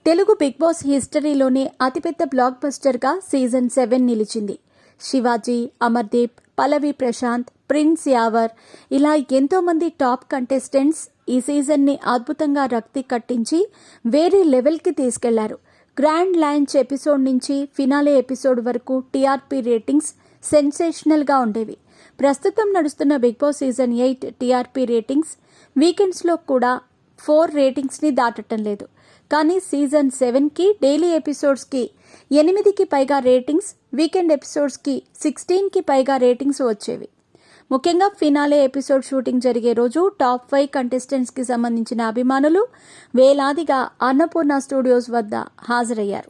Telugu big boss హిస్టరీలోనే అతిపెద్ద black బస్టర్గా season 7 నిలిచింది. శివాజీ, అమర్దీప్, పల్లవి Prashanth, prince Yawar ఇలా ఎంతోమంది టాప్ కంటెస్టెంట్స్ ఈ సీజన్ని అద్భుతంగా రక్తి కట్టించి వేరే లెవెల్కి తీసుకెళ్లారు. గ్రాండ్ లాంచ్ ఎపిసోడ్ నుంచి ఫినాలే ఎపిసోడ్ వరకు టీఆర్పీ రేటింగ్స్ సెన్సేషనల్గా ఉండేవి. ప్రస్తుతం నడుస్తున్న Bigg Boss season 8 TRP ratings వీకెండ్స్లో కూడా 4 రేటింగ్స్ని దాటటం లేదు. కానీ సీజన్ 7కి డైలీ ఎపిసోడ్స్కి 8కి పైగా రేటింగ్స్, వీకెండ్ ఎపిసోడ్స్కి 16కి పైగా రేటింగ్స్ వచ్చేవి. ముఖ్యంగా ఫినాలే ఎపిసోడ్ షూటింగ్ జరిగే రోజు టాప్ 5 కంటెస్టెంట్స్కి సంబంధించిన అభిమానులు వేలాదిగా అన్నపూర్ణ స్టూడియోస్ వద్ద హాజరయ్యారు.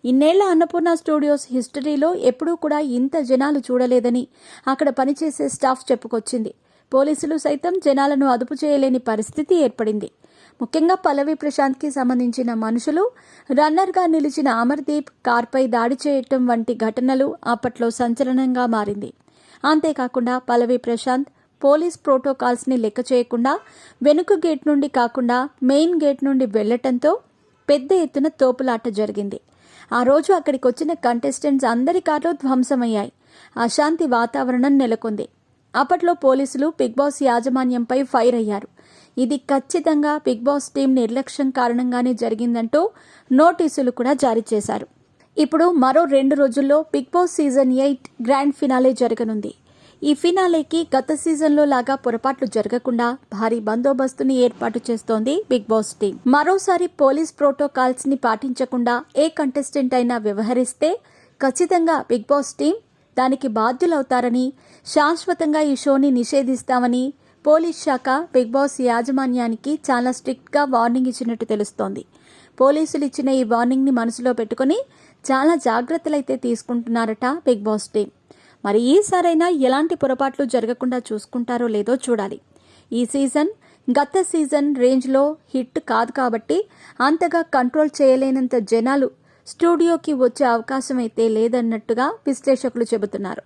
ఇన్నేళ్ల అన్నపూర్ణ స్టూడియోస్ హిస్టరీలో ఎప్పుడూ కూడా ఇంత జనాలు చూడలేదని అక్కడ పనిచేసే స్టాఫ్ చెప్పుకొచ్చింది. పోలీసులు సైతం జనాలను అదుపు చేయలేని పరిస్థితి ఏర్పడింది. ముఖ్యంగా పల్లవి ప్రశాంత్కి సంబంధించిన మనుషులు, రన్నర్గా నిలిచిన అమర్దీప్ కార్పై దాడి చేయటం వంటి ఘటనలు అప్పట్లో సంచలనంగా మారింది. అంతేకాకుండా పల్లవి ప్రశాంత్ పోలీస్ ప్రోటోకాల్స్ని లెక్క చేయకుండా వెనుక గేట్ నుండి కాకుండా మెయిన్ గేట్ నుండి వెళ్లటంతో పెద్ద ఎత్తున తోపులాట జరిగింది. ఆ రోజు అక్కడికి వచ్చిన కంటెస్టెంట్స్ అందరి కార్లు ధ్వంసమయ్యాయి. అశాంతి వాతావరణం నెలకొంది. అప్పట్లో పోలీసులు బిగ్ బాస్ యాజమాన్యంపై ఫైర్ అయ్యారు. ఇది ఖచ్చితంగా బిగ్ బాస్ టీం నిర్లక్ష్యం కారణంగానే జరిగిందంటూ నోటీసులు కూడా జారీ చేశారు. ఇప్పుడు మరో 2 రోజుల్లో Bigg Boss season 8 grand finale జరగనుంది. ఈ ఫినాలేకి గత సీజన్లో లాగా పొరపాట్లు జరగకుండా భారీ బందోబస్తుని ఏర్పాటు చేస్తోంది బిగ్ బాస్ టీం. మరోసారి పోలీస్ ప్రోటోకాల్స్ ని పాటించకుండా ఏ కంటెస్టెంట్ అయినా వ్యవహరిస్తే ఖచ్చితంగా బిగ్ బాస్ టీం దానికి బాధ్యులవుతారని, శాశ్వతంగా ఈ షోని నిషేధిస్తామని పోలీస్ శాఖ బిగ్ బాస్ యాజమాన్యానికి చాలా స్ట్రిక్ట్గా వార్నింగ్ ఇచ్చినట్టు తెలుస్తోంది. పోలీసులు ఇచ్చిన ఈ వార్నింగ్ని మనసులో పెట్టుకుని చాలా జాగ్రత్తలైతే తీసుకుంటున్నారట బిగ్ బాస్ టీం. మరి ఈసారైనా ఎలాంటి పొరపాట్లు జరగకుండా చూసుకుంటారో లేదో చూడాలి. ఈ సీజన్ గత సీజన్ రేంజ్లో హిట్ కాదు కాబట్టి అంతగా కంట్రోల్ చేయలేనంత జనాలు స్టూడియోకి వచ్చే అవకాశం అయితే లేదన్నట్టుగా విశ్లేషకులు చెబుతున్నారు.